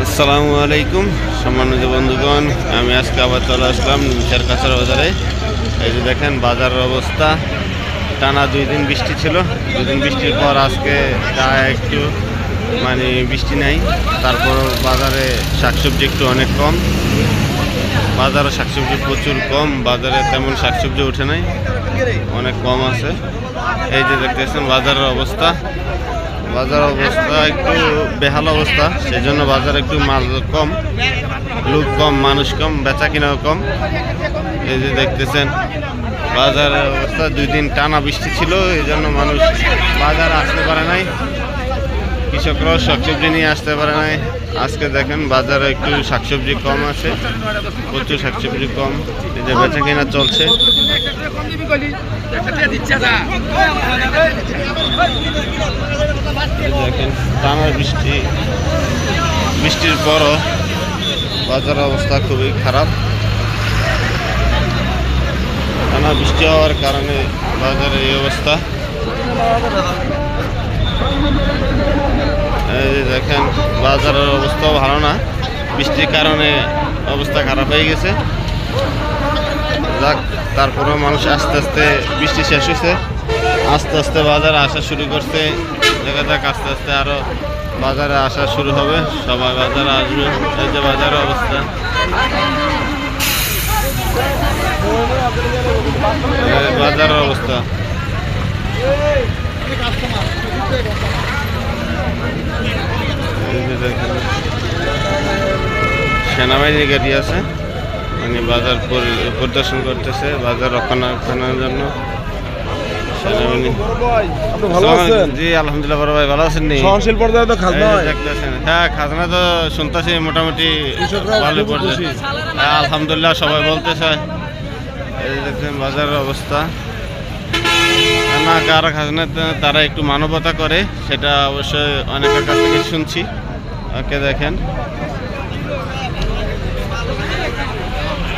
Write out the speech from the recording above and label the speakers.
Speaker 1: আসসালামু আলাইকুম সম্মানিত বন্ধুগণ, আমি আজকে আবার চলে আসলাম নিমচার কাছার বাজারে। এই যে দেখেন বাজারের অবস্থা। টানা 2 দিন বৃষ্টি ছিল, 2 দিন বৃষ্টির পর আজকে যা একটু বৃষ্টি নাই। তারপর বাজারে শাকসবজি একটু অনেক কম, বাজারে শাকসবজি প্রচুর কম, বাজারে তেমন শাকসবজি ওঠে নাই, অনেক কম আছে। এই যে দেখতেছেন বাজারের অবস্থা, বাজার অবস্থা একটু বেহাল অবস্থা, সেই জন্য বাজারে একটু মাল কম, লোক কম, মানুষ কম, বেচা কিনাও কম। এই যে দেখতেছেন বাজারের অবস্থা, 2 দিন টানা বৃষ্টি ছিল, এই জন্য মানুষ বাজারে আসতে পারে নাই, কৃষকরাও শাকসবজি নিয়ে আসতে পারে নাই। আজকে দেখেন বাজারে একটু শাকসবজি কম আছে, প্রচুর শাকসবজি কম, এই যে বেচা কিনা চলছে। দেখেন টানা বৃষ্টির পরও বাজারের অবস্থা খুবই খারাপ। টানা বৃষ্টি হওয়ার কারণে বাজারের এই অবস্থা। এই যে দেখেন বাজারের অবস্থাও ভালো না, বৃষ্টির কারণে অবস্থা খারাপ হয়ে গেছে। যাক, তারপরেও মানুষ আস্তে আস্তে, বৃষ্টি শেষ হয়েছে, আস্তে আস্তে বাজারে আসা শুরু করছে। দেখা যাক আস্তে আস্তে আরো বাজারে আসা শুরু হবে, সবাই বাজারে আসবে। এই যে বাজারের অবস্থা, বাজারের অবস্থা। সেনাবাহিনীর গাড়ি আছে, বাজার পরিদর্শন করতেছে, বাজার রক্ষণাবেক্ষণের জন্য সেনাবাহিনী। জি আলহামদুলিল্লাহ, বড় ভাই ভালো আছেন?
Speaker 2: সহনশীল পর্যায়ে তো খাজনা হয়।
Speaker 1: হ্যাঁ, খাজনা তো শুনতেছি মোটামুটি ভালো পড়ছে। হ্যাঁ আলহামদুলিল্লাহ, সবাই বলতেছে। এই দেখছেন বাজারের অবস্থা। না, কারা খাজনা তারা একটু মানবতা করে, সেটা অবশ্যই অনেকের কাছ থেকে শুনছি। ওকে দেখেন